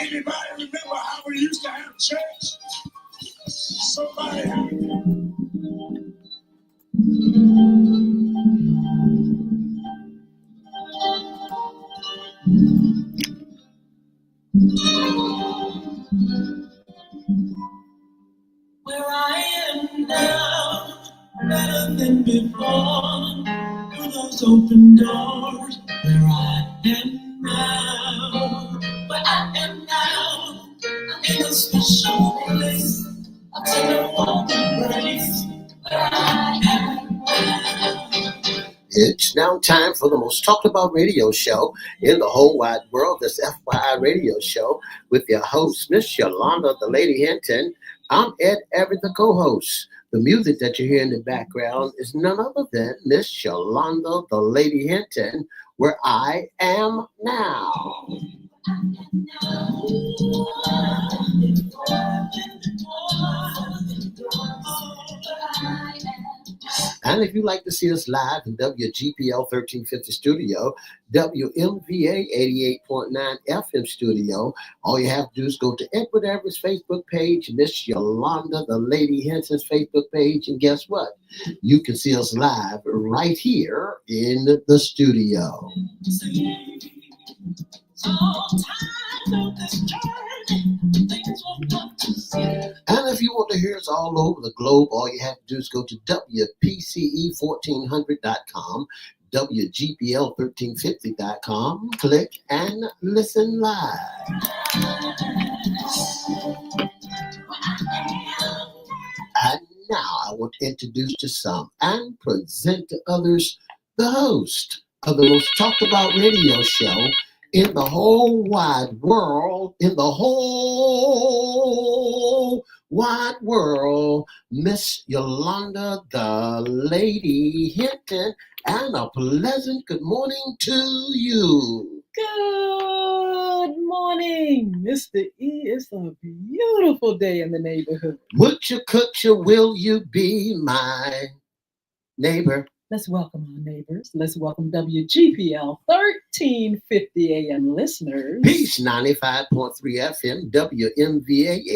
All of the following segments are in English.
Anybody remember how we used to have church? Somebody had where I am now, better than before. Through those open doors, where I am now, where I am now, in a special place, a terrible embrace, where I am now. It's now time for the most talked about radio show in the whole wide world, this FYI radio show with your host, Miss Yolanda, the Lady Hinton. I'm Ed Everett, the co-host. The music that you hear in the background is none other than Miss Yolanda, the Lady Hinton, where I am now. And if you'd like to see us live in WGPL 1350 studio, WMVA 88.9 FM studio, all you have to do is go to Edward Everett's Facebook page, Miss Yolanda, the Lady Hinton's Facebook page, and guess what? You can see us live right here in the studio. And if you want to hear us all over the globe, all you have to do is go to WPCE1400.com, WGPL1350.com, click and listen live. And now I want to introduce to some and present to others the host of the most talked about radio show in the whole wide world, Miss Yolanda, the Lady Hinton, and a pleasant good morning to you. Good morning, Mr. E. It's a beautiful day in the neighborhood. Would you, could you, will you be my neighbor? Let's welcome our neighbors. Let's welcome WGPL 1350 AM listeners. Peace 95.3 FM, WMVA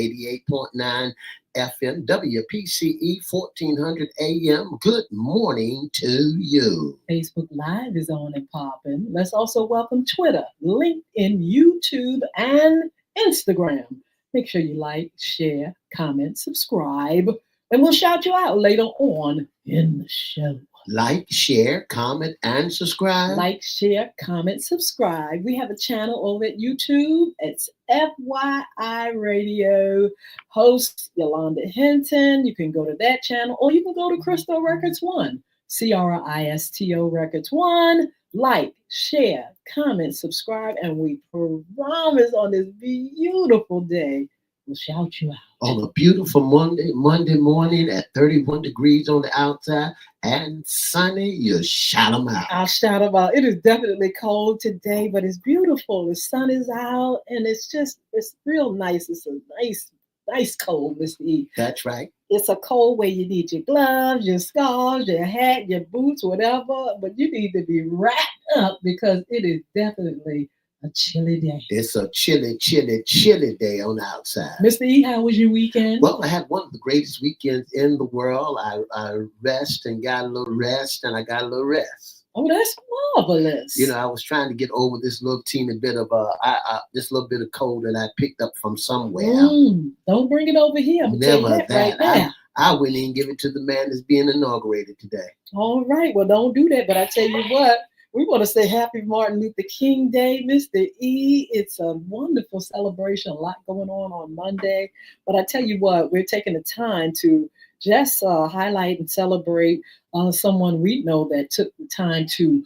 88.9 FM, WPCE 1400 AM. Good morning to you. Facebook Live is on and popping. Let's also welcome Twitter, LinkedIn, YouTube, and Instagram. Make sure you like, share, comment, subscribe, and we'll shout you out later on in the show. Like, share, comment, and subscribe. Like, share, comment, subscribe. We have a channel over at YouTube. It's FYI Radio. Host Yolanda Hinton. You can go to that channel, or you can go to Crystal Records 1. CRISTO Records 1. Like, share, comment, subscribe, and we promise on this beautiful day, we'll shout you out. On a beautiful Monday morning at 31 degrees on the outside and sunny, you shout them out. I'll shout them out. It is definitely cold today, but it's beautiful. The sun is out and it's real nice. It's a nice cold, Mr. E. That's right. It's a cold where you need your gloves, your scarves, your hat, your boots, whatever, but you need to be wrapped up because it is definitely a chilly day. It's a chilly day on the outside. Mr. E, how was your weekend? Well, I had one of the greatest weekends in the world. I rest and got a little rest, and I got a little rest. Oh, that's marvelous. You know, I was trying to get over this little teeny bit of this little bit of cold that I picked up from somewhere. Don't bring it over here. I'm Never that. Right now. I wouldn't even give it to the man that's being inaugurated today. All right. Well, don't do that. But I tell you what. We want to say happy Martin Luther King Day, Mr. E. It's a wonderful celebration, a lot going on Monday. But I tell you what, we're taking the time to just highlight and celebrate someone we know that took the time to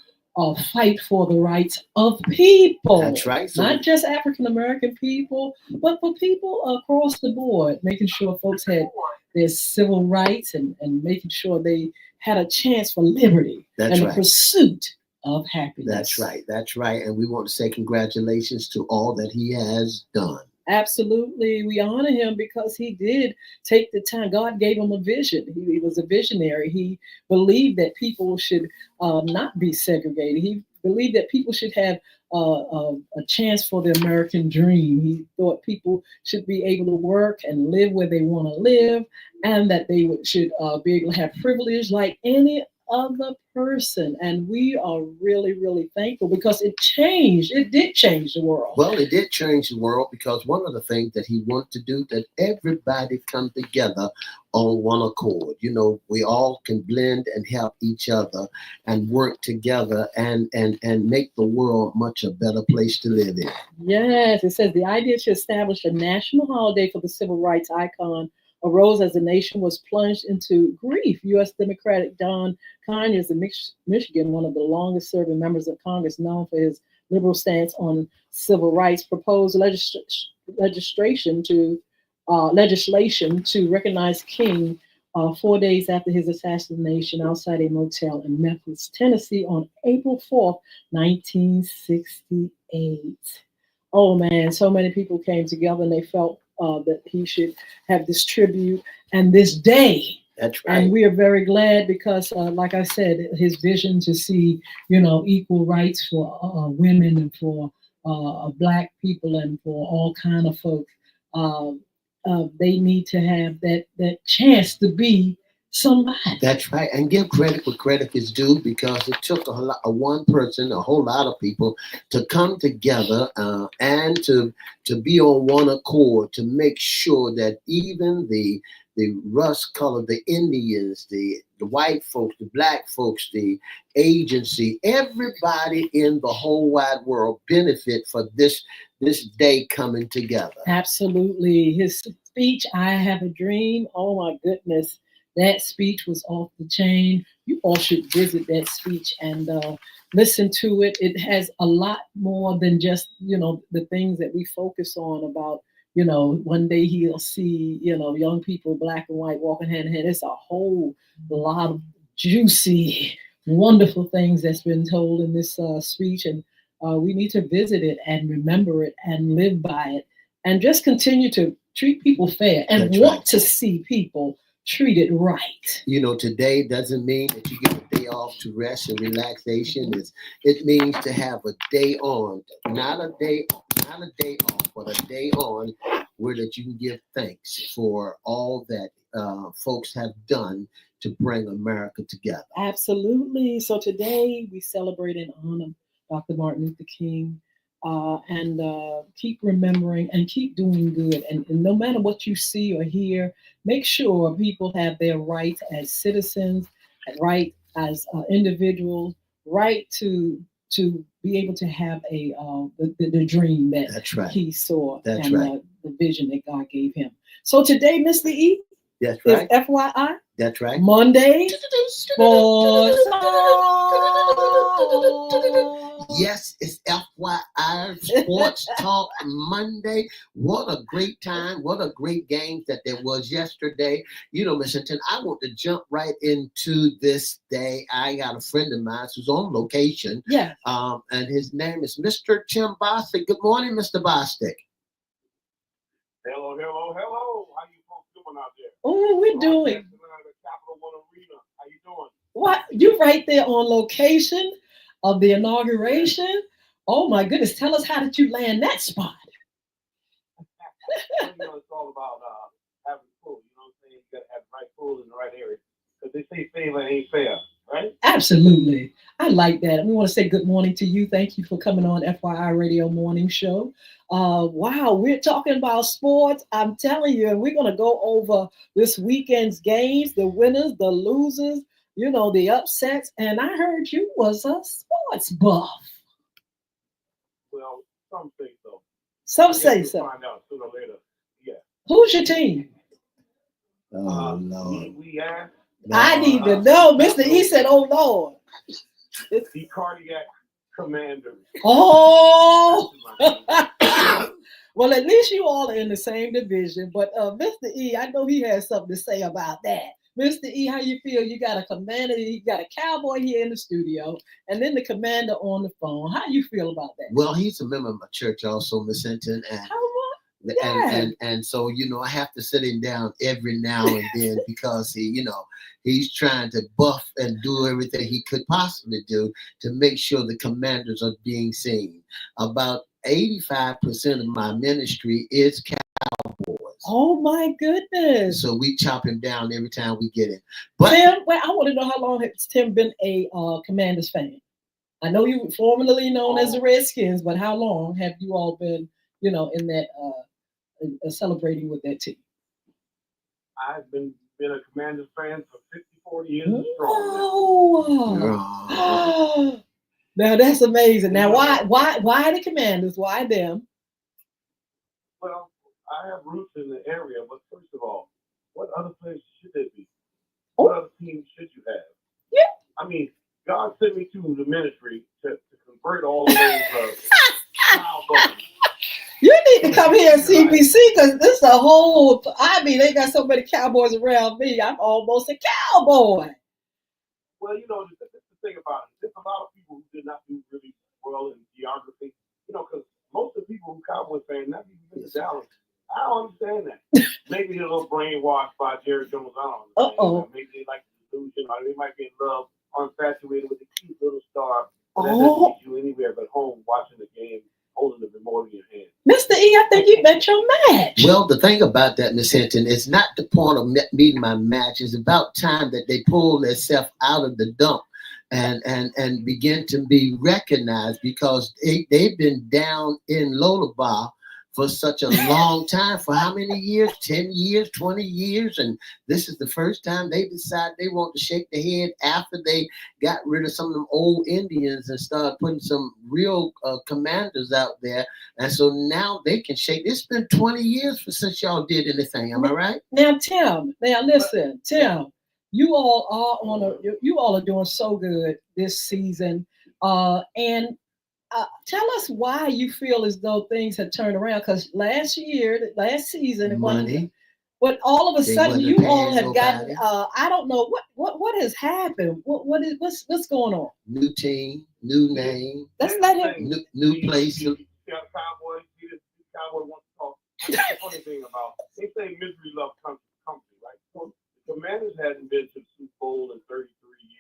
fight for the rights of people. That's right. Not just African-American people, but for people across the board, making sure folks had their civil rights and making sure they had a chance for liberty and the pursuit of happiness. That's right. And we want to say congratulations to all that he has done. Absolutely. We honor him because he did take the time. God gave him a vision. He was a visionary. He believed that people should not be segregated. He believed that people should have a chance for the American dream. He thought people should be able to work and live where they want to live, and that they should be able to have privilege like any other person. And we are really, really thankful because it changed. It did change the world. Well, it did change the world because one of the things that he wanted to do that everybody come together on one accord. You know, we all can blend and help each other and work together and make the world much a better place to live in. Yes, it says the idea to establish a national holiday for the civil rights icon arose as the nation was plunged into grief. U.S. Democratic Don Conyers of Michigan, one of the longest serving members of Congress, known for his liberal stance on civil rights, proposed legislation to recognize King 4 days after his assassination outside a motel in Memphis, Tennessee on April 4th, 1968. Oh man, so many people came together and they felt that he should have this tribute and this day. That's right. And we are very glad because, like I said, his vision to see, equal rights for women and for Black people and for all kind of folk. They need to have that chance to be somebody. That's right, and give credit where credit is due because it took one person, a whole lot of people, to come together and to be on one accord to make sure that even the rust color, the Indians, the white folks, the Black folks, the agency, everybody in the whole wide world benefit for this day coming together. Absolutely. His speech, I Have a Dream, oh my goodness. That speech was off the chain. You all should visit that speech and listen to it. It has a lot more than just, the things that we focus on about, one day he'll see, young people, Black and white, walking hand in hand. It's a whole lot of juicy, wonderful things that's been told in this speech. And we need to visit it and remember it and live by it and just continue to treat people fair and That's want right. to see people treated right. Today doesn't mean that you get a day off to rest and relaxation. It means to have a day on, not a day off, but a day on where that you can give thanks for all that folks have done to bring America together. Absolutely. So today we celebrate and honor Dr. Martin Luther King. And keep remembering and keep doing good. And no matter what you see or hear, make sure people have their rights as citizens, right as individuals, right to be able to have the dream that That's right. he saw That's and right. The vision that God gave him. So today, Mr. E, that's right. Is FYI. That's right. Monday for Yes, it's FYI Sports Talk Monday. What a great time. What a great game that there was yesterday. Miss Hinton, I want to jump right into this day. I got a friend of mine who's on location. Yeah. And his name is Mr. Tim Bostic. Good morning, Mr. Bostic. Hello. How you folks doing out there? Oh, we're doing. Capital One Arena. How you doing? What? You right there on location of the inauguration? Oh my goodness! Tell us, how did you land that spot? It's all about having food. You know what I'm saying? You got to have the right food in the right area. Because they say favor ain't fair, right? Absolutely. I like that. And we want to say good morning to you. Thank you for coming on FYI Radio Morning Show. Wow, we're talking about sports. I'm telling you, and we're going to go over this weekend's games, the winners, the losers, the upsets. And I heard you was a sports buff. Well, some say so. Some say so. We'll find out sooner or later. Yeah. Who's your team? Oh, Lord. We asked. I need to know. Mr. E said, oh, Lord. The Cardiac Commanders. Oh. Well, at least you all are in the same division. But Mr. E, I know he has something to say about that. Mr. E, how you feel? You got a commander, you got a cowboy here in the studio, and then the commander on the phone. How you feel about that? Well, he's a member of my church also, Miss Hinton. And how much? And so, I have to sit him down every now and then because he's trying to buff and do everything he could possibly do to make sure the commanders are being seen. About 85% of my ministry is Cowboys. Oh my goodness! So we chop him down every time we get him. But Tim, well, I want to know how long has Tim been a Commanders fan? I know you were formerly known as the Redskins, but how long have you all been, in that celebrating with that team? I've been a Commanders fan for 54 years strong. Oh, now that's amazing. Now, why the Commanders? Why them? Well, I have roots in the area, but first of all, what other place should there be? What other team should you have? Yeah. I mean, God sent me to the ministry to convert all of those cowboys. You need to come here at CBC because this is a whole. I mean, they got so many cowboys around me. I'm almost a cowboy. Well, the thing about it, there's a lot of people who did not do really well in geography. Because most of the people who Cowboys fans not even been to Dallas. I don't understand that. Maybe they're a little brainwashed by Jerry Jones. I don't understand. Maybe they like the delusion, or they might be in love, infatuated with the cute little star. But that doesn't get you anywhere but home watching the game, holding the remote in your hand. Mr. E, I think you met your match. Well, the thing about that, Miss Hinton, it's not the point of meeting my match. It's about time that they pull themselves out of the dump and begin to be recognized because they've been down in Lodabar for such a long time. For how many years? 10 years, 20 years. And this is the first time they decide they want to shake their head after they got rid of some of them old Indians and started putting some real commanders out there. And so now they can shake. It's been 20 years since y'all did anything. Am I right? Now, Tim, listen, Tim, you all are doing so good this season. And tell us why you feel as though things have turned around. Because last season, money. But all of a sudden, you all have gotten. I don't know what has happened. What's going on? New team, new name. Let's let him. New place. Cowboys want to talk. That's the funny thing about they say misery loves company, right? So the Commanders hadn't been to the Super Bowl in 33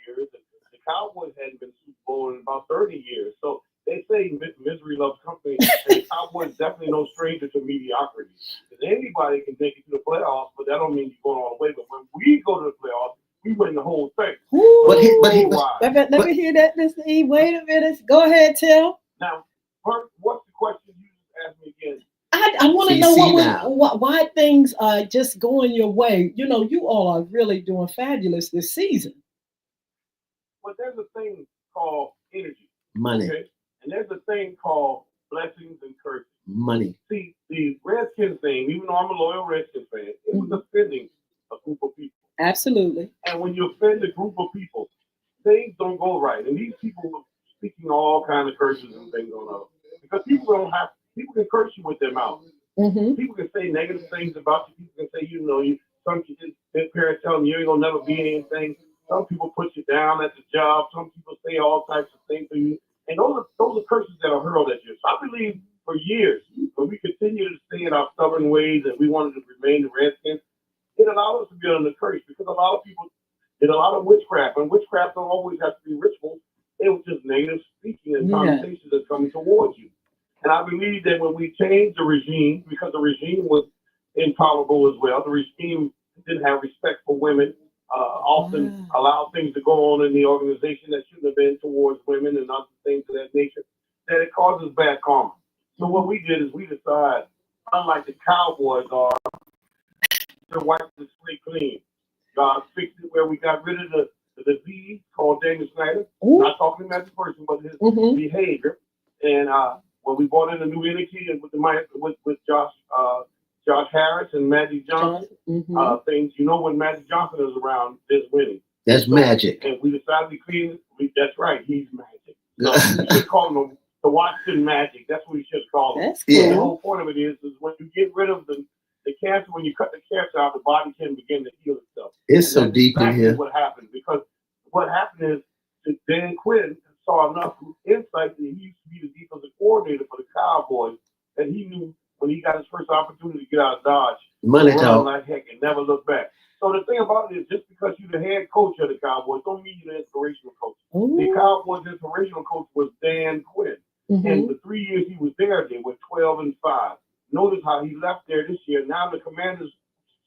years, and the Cowboys hadn't been to the Super Bowl in about 30 years. So they say misery loves company, and the Cowboys definitely no stranger to mediocrity. Because anybody can make it to the playoffs, but that don't mean you're going all the way. But when we go to the playoffs, we win the whole thing. Let me hear that, Mr. E. Wait a minute. Go ahead, Tim. Now, what's the question you asked me again? I want to know why things are just going your way. You all are really doing fabulous this season. Well, there's a thing called energy. Money. Okay? And there's a thing called blessings and curses. Money. See, the Redskins thing, even though I'm a loyal Redskins fan, it was offending a group of people. Absolutely. And when you offend a group of people, things don't go right. And these people were speaking all kinds of curses and things on us. Because people can curse you with their mouth. Mm-hmm. People can say negative things about you. People can say, some parents tell them you ain't gonna never be anything. Some people put you down at the job. Some people say all types of things to you. And those are curses that are hurled at you. So I believe for years, when we continue to stay in our stubborn ways and we wanted to remain the Redskins, it allowed us to be under curse because a lot of people did a lot of witchcraft. And witchcraft don't always have to be ritual. It was just negative speaking and conversations that coming towards you. And I believe that when we changed the regime, because the regime was intolerable as well, the regime didn't have respect for women, often allowed things to go on in the organization that shouldn't have been towards women and other things of that nature, that it causes bad karma. So what we did is we decided, unlike the Cowboys are, to wipe the slate clean. God fixed it where we got rid of the disease called Daniel Snyder. Not talking about the person, but his behavior. And when we brought in a new energy and with Josh Harris and Magic Johnson, things, when Magic Johnson is around, there's winning. That's magic. And we decided to clean it. That's right, he's magic. So we should call him the Washington Magic. That's what we should call him. That's cool. The whole point of it is when you get rid of the cancer, when you cut the cancer out, the body can begin to heal itself. It's so deep in here. What happened? Because what happened is Dan Quinn saw enough insight that he used to be the defensive coordinator for the Cowboys, and he knew when he got his first opportunity to get out of Dodge. Money run talk. like heck and never look back. So the thing about it is, just because you're the head coach of the Cowboys, don't mean you're the inspirational coach. Ooh. The Cowboys' inspirational coach was Dan Quinn. And the 3 years he was there, they were 12-5. Notice how he left there this year. Now the Commanders'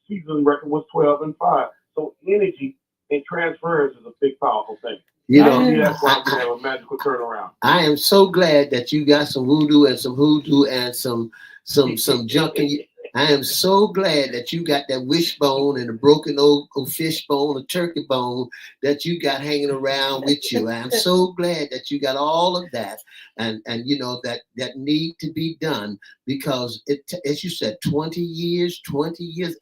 season record was 12-5. So energy and transfers is a big, powerful thing. You know, that's why we have a magical turnaround. I am so glad that you got some voodoo and some hoodoo and some junk in you. I am so glad that you got that wishbone and a broken old fish bone, a turkey bone that you got hanging around with you. I'm so glad that you got all of that, and you know that need to be done, because it, as you said, 20 years,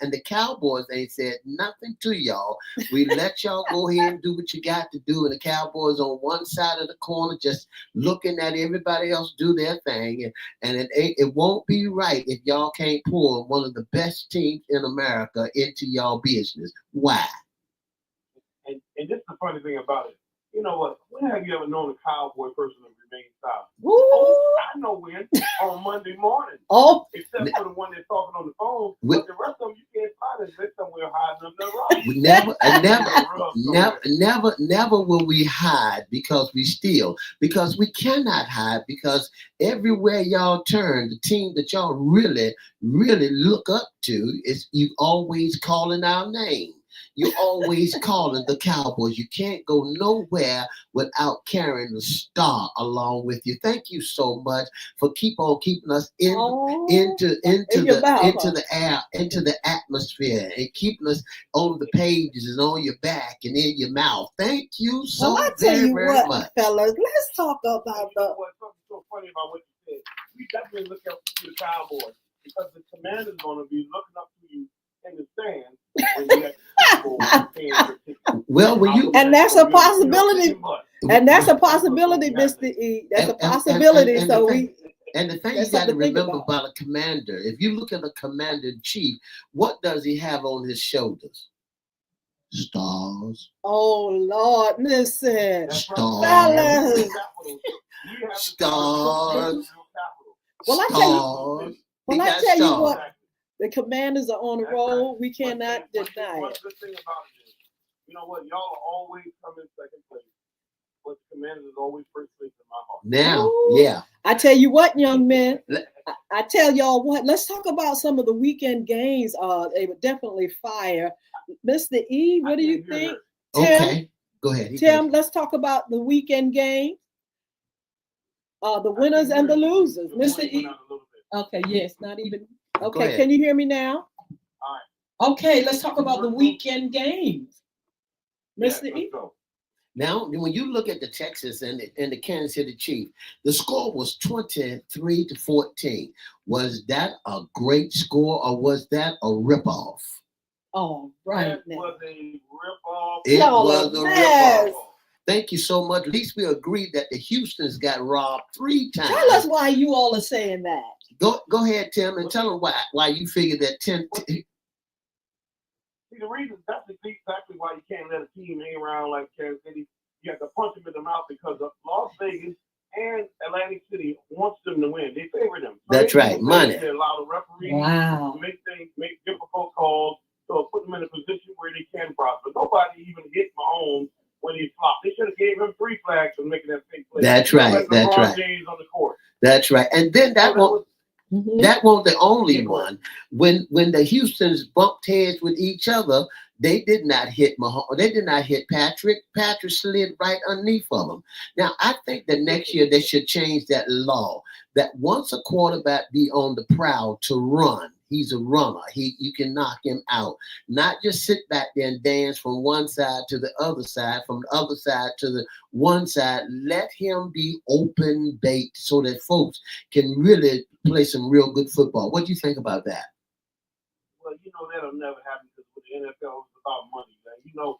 and the Cowboys ain't said nothing to y'all. We let y'all go ahead and do what you got to do, and the Cowboys on one side of the corner just looking at everybody else do their thing, and it won't be right if y'all can't pull one of the best teams in America into y'all business. Why? And this is the funny thing about it. You know what? When have you ever known a Cowboy person to remain silent? Oh, I know when. On Monday morning. Oh. Except for the one that's talking on the phone. But the rest of them, you can't find it. They're somewhere hiding under the rock. Never will we hide, because we cannot hide, because everywhere y'all turn, the team that y'all really, really look up to is you always calling our name. You're always calling the Cowboys. You can't go nowhere without carrying the star along with you. Thank you so much for keeping us into the air, into the atmosphere, and keeping us on the pages and on your back and in your mouth. Thank you so very much, fellas. Let's talk about something so funny about what you said. We definitely look up to the Cowboys, because the Commanders going to be looking up to you in the stands. Well, and that's a possibility. And that's a possibility, Mr. E. That's a possibility. And the thing you got to remember about a commander, if you look at a commander in chief, what does he have on his shoulders? Stars. Oh Lord, listen. Stars. Stars. Well, I tell you what. The Commanders are on the roll. We cannot deny it. One good thing about it is, you know what? Y'all always come in second place, but the Commanders is always first place in my heart. Now, yeah. I tell you what, young men. I tell y'all what. Let's talk about some of the weekend games. They were definitely fire. Mr. E, what do you think? Okay, go ahead. Tim, let's talk about the weekend games. The winners and the losers. Mr. E. Okay, yes, not even. Okay, can you hear me now? All right. Okay, let's talk about the weekend games. Mr. E. Now, when you look at the Texas and the Kansas City Chiefs, the score was 23-14. Was that a great score, or was that a ripoff? Oh, right. That was a ripoff. It was a ripoff. Thank you so much. At least we agreed that the Houstons got robbed 3 times. Tell us why you all are saying that. Go ahead, Tim, and tell them why you figured that 10. See, the reason, that's exactly why you can't let a team hang around like Kansas City. You have to punch them in the mouth, because of Las Vegas and Atlantic City wants them to win. They favor them. So that's right, money. They allow the referees to make difficult calls, so put them in a position where they can prosper. Nobody even hit Mahomes when he flopped. They should have gave him 3 flags for making that big play. That's right. That's right. James on the court. That's right. And then that wasn't the only one. When the Houstons bumped heads with each other, they did not hit Mahomes. They did not hit Patrick. Patrick slid right underneath of them. Now, I think that next year they should change that law, that once a quarterback be on the prowl to run, he's a runner. You can knock him out. Not just sit back there and dance from one side to the other side, from the other side to the one side. Let him be open bait so that folks can really play some real good football. What do you think about that? Well, you know, that'll never happen, because with the NFL, it's about money. Man. You know,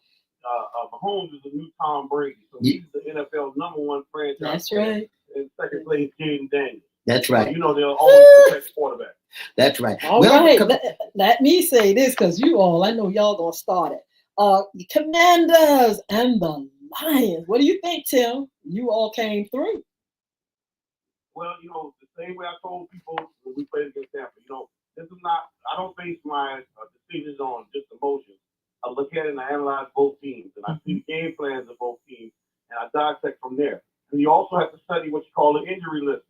Mahomes is the new Tom Brady. So he's the NFL's #1 franchise. That's right. And second place, Jaden Daniels. That's right. So, you know, they'll always protect the quarterback. That's right. All right. Let me say this, because I know y'all going to start it. The Commanders and the Lions. What do you think, Tim? You all came through. Well, you know, the same way I told people when we played against Stanford, this is not, I don't base my decisions on just emotions. I look at it and I analyze both teams, and I see the game plans of both teams, and I dissect from there. And you also have to study what you call an injury list.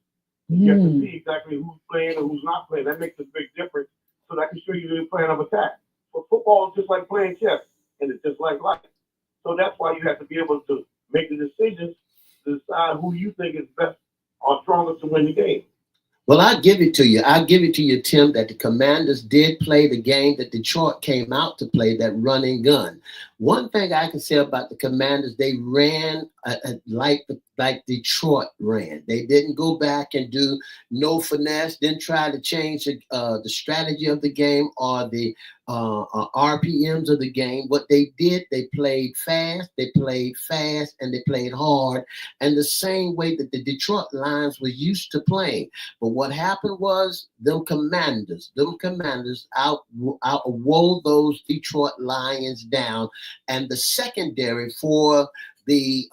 You have to see exactly who's playing and who's not playing. That makes a big difference, so that can show you the plan of attack. But football is just like playing chess, and it's just like life. So that's why you have to be able to make the decisions to decide who you think is best or stronger to win the game. Well, I'll give it to you. I'll give it to you, Tim, that the Commanders did play the game that Detroit came out to play, that run and gun. One thing I can say about the Commanders, they ran like Detroit ran. They didn't go back and do no finesse, didn't try to change the strategy of the game or the RPMs of the game. What they did, they played fast, and they played hard, and the same way that the Detroit Lions were used to playing. But what happened was them commanders outwore those Detroit Lions down, and the secondary for the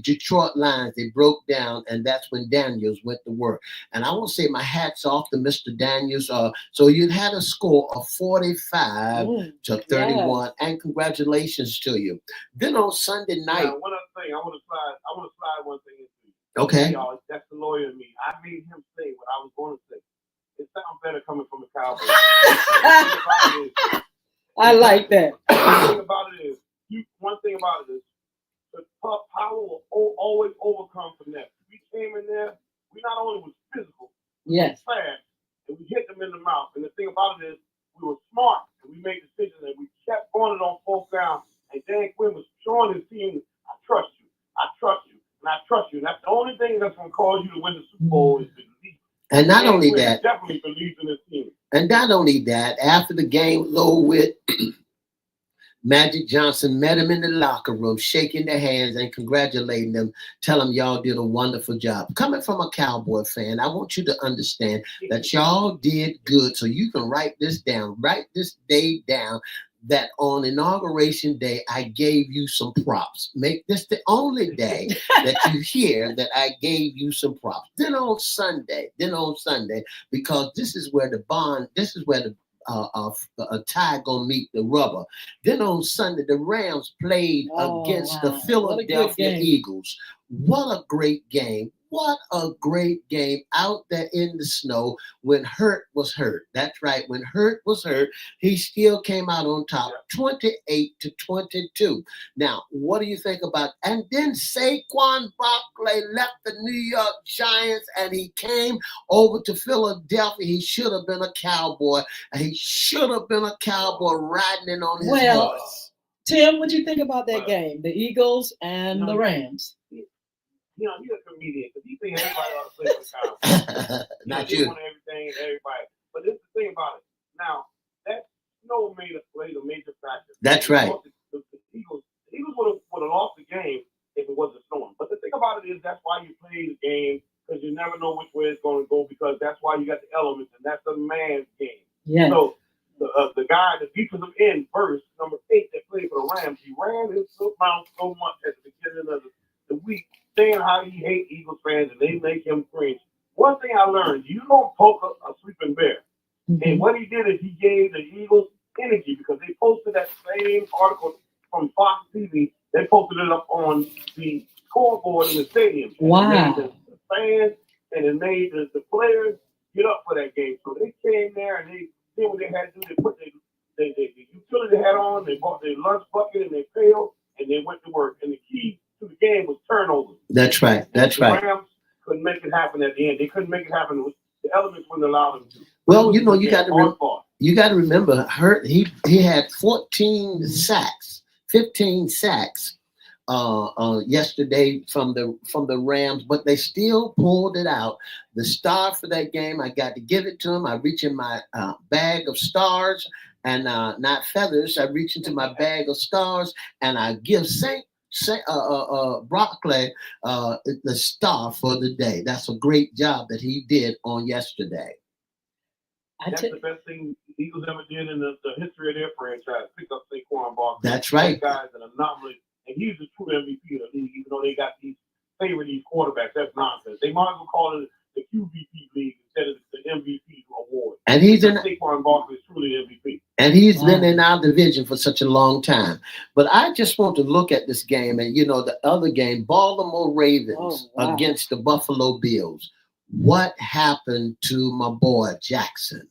Detroit Lions, they broke down, and that's when Daniels went to work. And I want to say my hat's off to Mr. Daniels. So you had a score of 45 to 31, and congratulations to you. Then on Sunday night, one other thing, I want to slide one thing into you. Okay. Y'all, that's the lawyer in me. I made him say what I was going to say. It sounds better coming from the Cowboys. I like that. One thing about it is, the power will always overcome finesse. We came in there, we not only was physical, we was fast, and we hit them in the mouth. And the thing about it is, we were smart, and we made decisions, and we kept going it on fourth down. And Dan Quinn was showing his team, I trust you, I trust you, and I trust you. And that's the only thing that's going to cause you to win the Super Bowl is belief. And not only that, definitely believes in his team. And not only that, after the game was over with, Magic Johnson met him in the locker room, shaking their hands and congratulating them, tell them y'all did a wonderful job. Coming from a Cowboy fan, I want you to understand that y'all did good. So you can write this day down, that on Inauguration Day, I gave you some props. Make this the only day that you hear that I gave you some props. Then on Sunday, because this is where the a tie gonna meet the rubber. Then on Sunday, the Rams played against the Philadelphia Eagles. What a great game. What a great game out there in the snow when Hurt was hurt. That's right. When Hurt was hurt, he still came out on top, 28-22. Now, what do you think about? And then Saquon Barkley left the New York Giants and he came over to Philadelphia. He should have been a Cowboy. And he should have been a Cowboy riding in on his horse. Tim, what do you think about that game? The Eagles and the Rams. He's a comedian because he thinks everybody ought to play for the Cowboys. Not you. Want everything, everybody. But this is the thing about it. Now, that snow played a major factor. That's right. The Eagles would have lost the game if it wasn't snowing. But the thing about it is that's why you play the game, because you never know which way it's going to go, because that's why you got the elements, and that's a man's game. Yeah. So the guy, the defensive end first, number 8 that played for the Rams, he ran his mouth so much at the beginning of the week, saying how he hates Eagles fans and they make him cringe. One thing I learned, you don't poke a sleeping bear. Mm-hmm. And what he did is he gave the Eagles energy, because they posted that same article from Fox TV. They posted it up on the scoreboard in the stadium. Wow. It made the fans and it made the players get up for that game. So they came there and they did what they had to do. They put the utility hat on, they bought their lunch bucket and their pail, and they went to work. And the key to the game was turnovers. That's right. The Rams couldn't make it happen at the end. They couldn't make it happen. The elements wouldn't allow them to. Well, you got to remember, Hurt. He had 15 sacks yesterday from the Rams, but they still pulled it out. The star for that game, I got to give it to him. I reach in my bag of stars and not feathers. I reach into my bag of stars and I give Barkley the star for the day. That's a great job that he did on yesterday. That's the best thing the Eagles ever did in the history of their franchise. Pick up Saquon Barkley. That's right. That guy's an anomaly, and he's the true MVP of the league. Even though they got these quarterbacks, that's nonsense. They might as well call it the QVP league instead of the MVP award. And he's in. Saquon Barkley is truly the MVP. And he's been in our division for such a long time. But I just want to look at this game and, the other game, Baltimore Ravens against the Buffalo Bills. What happened to my boy Jackson?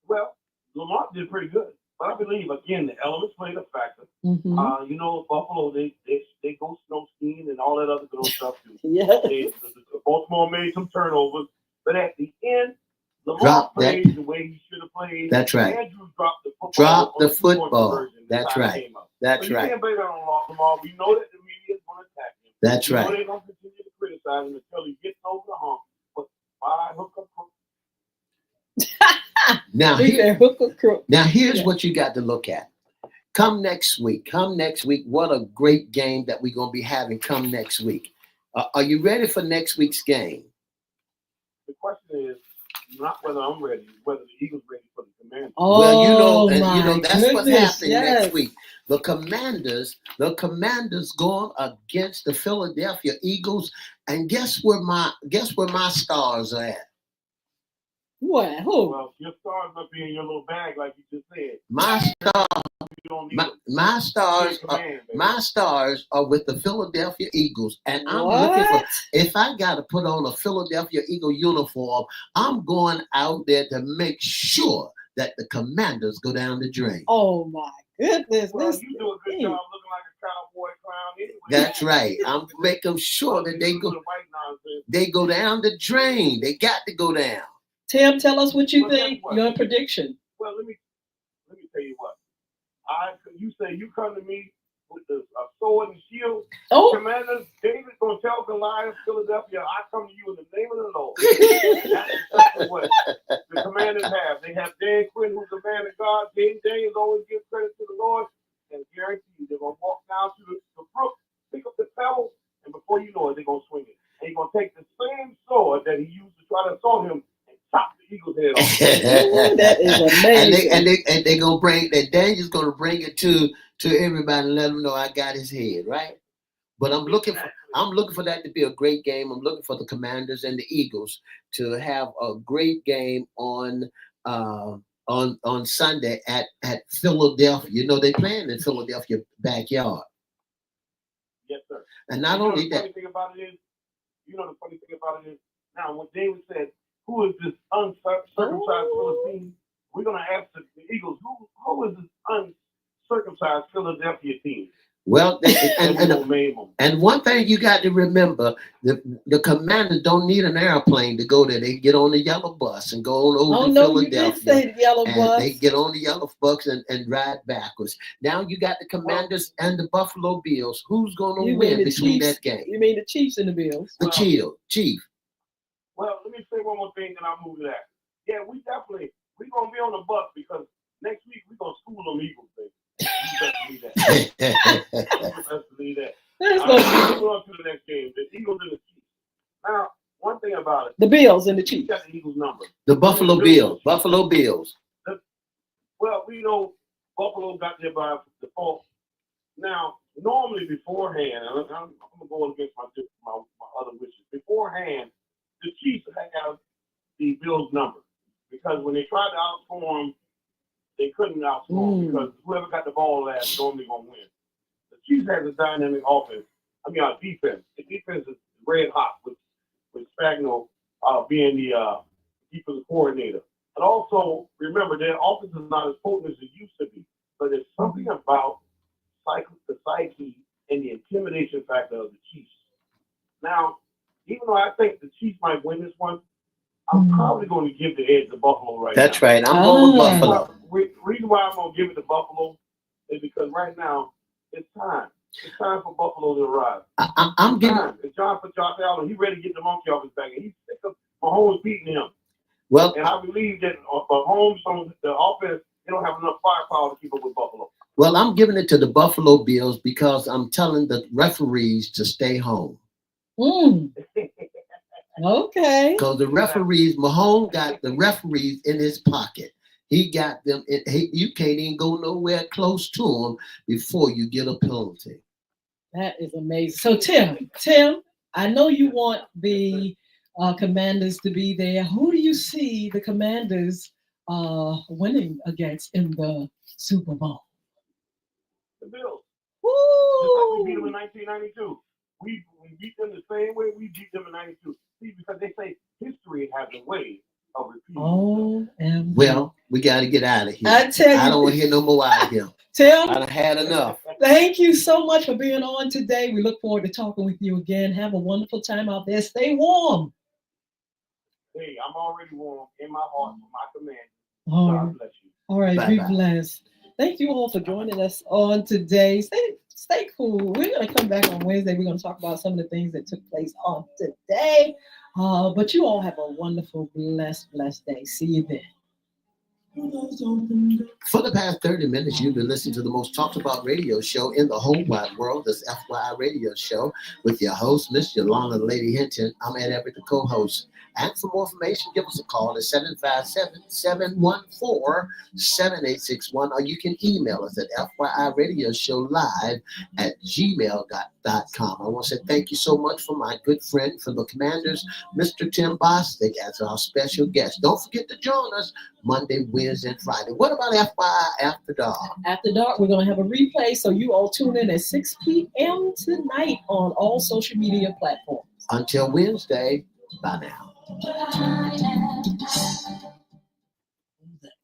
Well, Lamar did pretty good. But I believe, again, the elements played a factor. Buffalo, they go snow skiing and all that other good stuff too. Baltimore made some turnovers. But at the end, Lamar played the way he should have played. That's right. Andrew dropped the football. That's right. That's right. You can't blame that on Lamar. We know that the media is going to attack him. That's right. They're going to continue to criticize him until he gets over the hump. But by hook up. Now here's what you got to look at. Come next week, what a great game that we're going to be having come next week. Are you ready for next week's game? The question is not whether I'm ready, whether the Eagles ready for the Commanders. That's what's happening next week. The Commanders going against the Philadelphia Eagles, and guess where my stars are at? What? Who? Well, your stars must be in your little bag, like you just said. My stars are with the Philadelphia Eagles, and I'm looking for. If I got to put on a Philadelphia Eagle uniform, I'm going out there to make sure that the Commanders go down the drain. Oh my goodness! Well, you do a good job looking like a cowboy clown anyway. That's right. I'm making sure that they go down the drain. They got to go down. Tim, tell us what you think. Your prediction. Well, let me tell you what. You say you come to me with a sword and shield. Commanders, David's gonna tell Goliath, Philadelphia, I come to you in the name of the Lord. That's exactly what the Commanders have. They have Dan Quinn, who's the man of God. Daniels always gives credit to the Lord, and guarantee you they're gonna walk down to the brook, pick up the pebble, and before you know it, they're gonna swing it. And he's gonna take the same sword that he used to try to assault him. The Eagles head off. That is amazing. and they gonna bring that. Daniel's gonna bring it to everybody and let them know I got his head right. But I'm looking for that to be a great game. I'm looking for the Commanders and the Eagles to have a great game on Sunday at Philadelphia. They playing in Philadelphia backyard. Yes, sir. And not only that. The funny thing about it is now when David said, who is this uncircumcised Philistine? We're going to ask the Eagles, who is this uncircumcised Philadelphia team? Well, and one thing you got to remember, the Commanders don't need an airplane to go there. They get on the yellow bus and go on over to Philadelphia. You did say the yellow bus. They get on the yellow bus and ride backwards. Now you got the Commanders and the Buffalo Bills. Who's going to win between that game? You mean the Chiefs and the Bills? The Chief. Well, let me say one more thing, and I'll move to that. Yeah, we're going to be on the bus because next week we're going to school them Eagles, baby. You best believe that. Let's go on to the next game. The Eagles and the Chiefs. Now, one thing about it. The Bills and the Chiefs. Got the Eagles number. The Buffalo Bills. Buffalo Bills. Well, we know Buffalo got there by default. Now, normally beforehand, I'm going to go against my other wishes. Beforehand, the Chiefs have the Bills number because when they tried to outscore them, they couldn't outscore them because whoever got the ball last normally going to win. The Chiefs has a dynamic defense. The defense is red hot with Spagnuolo being the defensive coordinator. And also, remember, their offense is not as potent as it used to be, but there's something about the psyche and the intimidation factor of the Chiefs. Now, even though I think the Chiefs might win this one, I'm probably going to give the edge to Buffalo right now. That's right. I'm going with Buffalo. The reason why I'm going to give it to Buffalo is because right now, it's time. It's time for Buffalo to arrive. I'm giving It's time for Josh Allen. He's ready to get the monkey off his back. And he's sick of Mahomes beating him. Well, and I believe that Mahomes on the offense, they don't have enough firepower to keep up with Buffalo. Well, I'm giving it to the Buffalo Bills because I'm telling the referees to stay home. Okay. Because the referees, Mahomes got the referees in his pocket. He got them. You can't even go nowhere close to him before you get a penalty. That is amazing. So Tim, I know you want the Commanders to be there. Who do you see the Commanders winning against in the Super Bowl? The Bills. Woo! Just like we beat them in 1992. We beat them the same way we beat them in 92. See, because they say history has a way of repeating. Oh, well, we got to get out of here. I tell you, I don't want to hear no more out of him. Tim, I done had enough. Thank you so much for being on today. We look forward to talking with you again. Have a wonderful time out there. Stay warm. Hey, I'm already warm in my heart for my command. God bless you. All right, Bye-bye. be blessed. Thank you all for joining us on today. Stay cool. We're going to come back on Wednesday. We're going to talk about some of the things that took place on today. But you all have a wonderful, blessed day. See you then. For the past 30 minutes, you've been listening to the most talked about radio show in the whole wide world, this FYI radio show, with your host, Miss Yolanda Lady Hinton. I'm Everette, the co-host. And for more information, give us a call at 757-714-7861, or you can email us at FYIRadiosHowLive@gmail.com. I want to say thank you so much for my good friend from the Commanders, Mr. Tim Bostic, as our special guest. Don't forget to join us Monday, Wednesday, and Friday. What about FYI After Dark? After dark, we're going to have a replay, so you all tune in at 6 p.m. tonight on all social media platforms. Until Wednesday, bye now.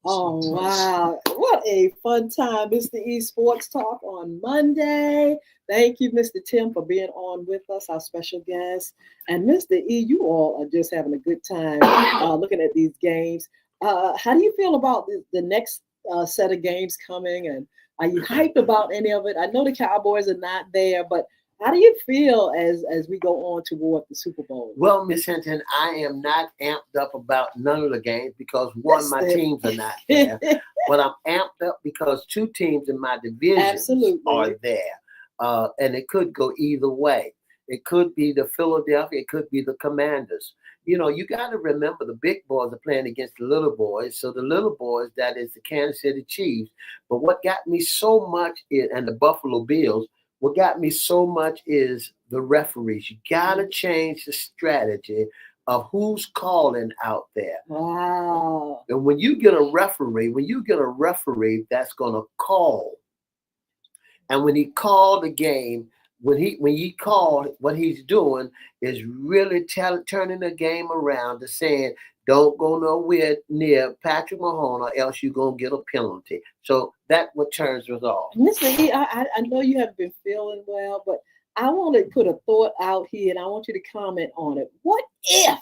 Oh, wow. What a fun time. Mr. E Sports Talk on Monday. Thank you, Mr. Tim, for being on with us, our special guest. And Mr. E, you all are just having a good time looking at these games. How do you feel about the next set of games coming? And are you hyped about any of it? I know the Cowboys are not there, but how do you feel as we go on toward the Super Bowl? Well, Miss Hinton, I am not amped up about none of the games because one, my teams are not there. But I'm amped up because two teams in my division are there. And it could go either way. It could be the Philadelphia, it could be the Commanders. You know, you got to remember the big boys are playing against the little boys. So the little boys, that is the Kansas City Chiefs. But what got me so much and the Buffalo Bills, what got me so much is the referees. You got to change the strategy of who's calling out there. Wow. And when you get a referee that's going to call, and when he called the game, when he called, what he's doing is really turning the game around to saying, don't go nowhere near Patrick Mahomes or else you're going to get a penalty. So that's what turns us off. Mr. E, I know you haven't been feeling well, but I want to put a thought out here and I want you to comment on it. What if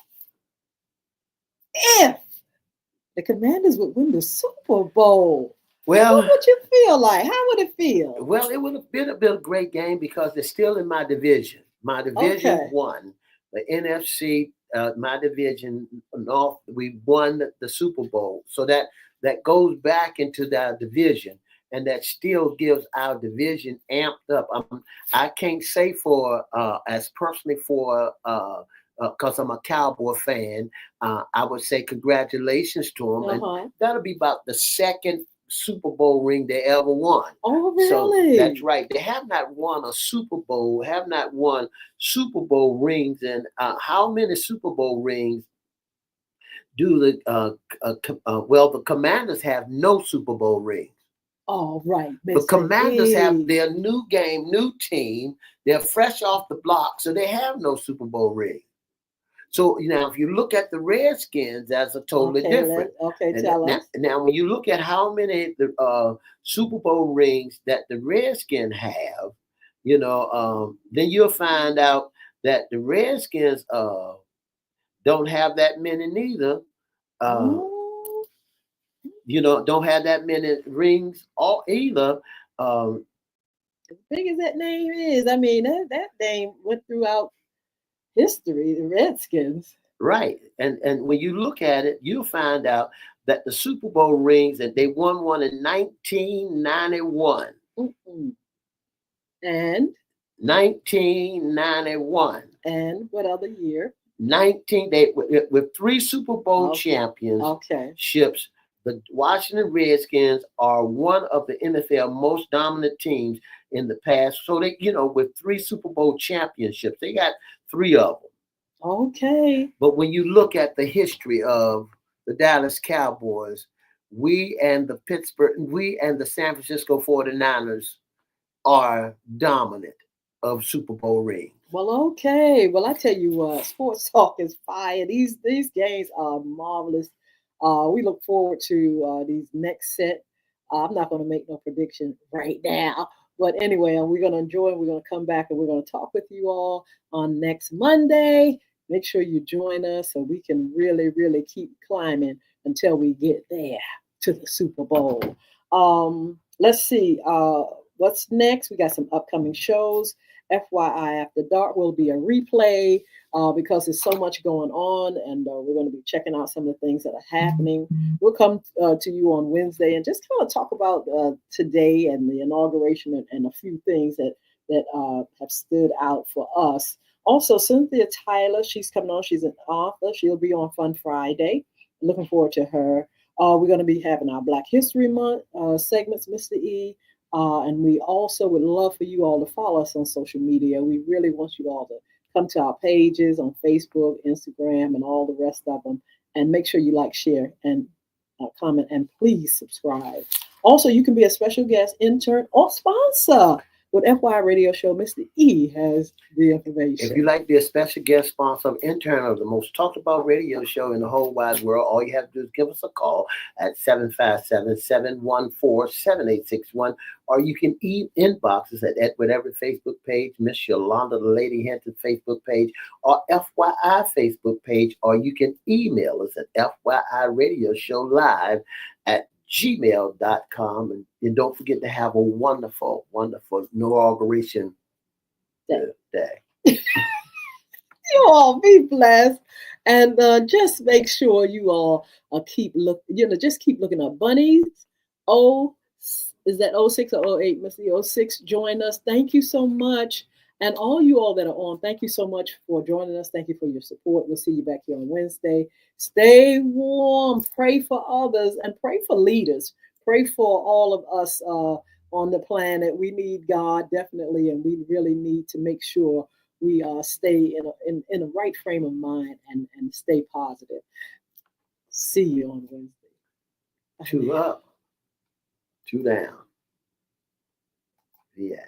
the Commanders would win the Super Bowl? Well, what would you feel like? How would it feel? Well, it would have been a great game because it's still in my division. My division won. The NFC, my division, North, we won the Super Bowl. So that goes back into that division. And that still gives our division amped up. I can't say for, as personally for, because I'm a Cowboy fan, I would say congratulations to them. And that'll be about the second Super Bowl ring they ever won. Oh, really? So that's right. They have not won a Super Bowl, have not won Super Bowl rings. And how many Super Bowl rings do the the Commanders have no Super Bowl rings. Oh, right. The Commanders have their new game, new team. They're fresh off the block, so they have no Super Bowl ring. So now, if you look at the Redskins, that's a totally different. Tell us. Now, when you look at how many Super Bowl rings that the Redskins have, then you'll find out that the Redskins don't have that many neither. Don't have that many rings either. As big as that name is, I mean, that name went throughout history, the Redskins. Right. And when you look at it, you'll find out that the Super Bowl rings, that they won one in 1991. And? 1991. And what other year? With 3 Super Bowl championships. The Washington Redskins are one of the NFL most dominant teams in the past. So they, with 3 Super Bowl championships, they got 3 of them. Okay. But when you look at the history of the Dallas Cowboys, we and the San Francisco 49ers are dominant of Super Bowl rings. Well, okay. Well, I tell you what, sports talk is fire. These games are marvelous. We look forward to these next set. I'm not going to make no prediction right now, but anyway, we're going to enjoy. We're going to come back and we're going to talk with you all on next Monday. Make sure you join us so we can really, really keep climbing until we get there to the Super Bowl. Let's see. What's next? We got some upcoming shows. FYI, After Dark will be a replay because there's so much going on, and we're going to be checking out some of the things that are happening. We'll come to you on Wednesday and just kind of talk about today and the inauguration and a few things that have stood out for us. Also, Cynthia Tyler, she's coming on. She's an author. She'll be on Fun Friday. Looking forward to her. We're going to be having our Black History Month segments, Mr. E. And we also would love for you all to follow us on social media. We really want you all to come to our pages on Facebook, Instagram, and all the rest of them. And make sure you like, share, and comment, and please subscribe. Also, you can be a special guest, intern, or sponsor with FY Radio Show. Mr. E has the information. If you'd like to be a special guest sponsor of intern of the most talked about radio show in the whole wide world, all you have to do is give us a call at 757-714-7861, or you can inbox us at Edward Everett Facebook page, Miss Yolanda the Lady Hinton Facebook page, or FYI Facebook page, or you can email us at FYI Radio Show Live at gmail.com. And don't forget to have a wonderful, wonderful inauguration day. You all be blessed, and just make sure you all keep looking up bunnies. Is that 06 or 08? Mr. 06, join us. Thank you so much. And all you all that are on, thank you so much for joining us. Thank you for your support. We'll see you back here on Wednesday. Stay warm. Pray for others and pray for leaders. Pray for all of us on the planet. We need God definitely, and we really need to make sure we stay in a right frame of mind and stay positive. See you on Wednesday. 2 up, 2 down. Yeah.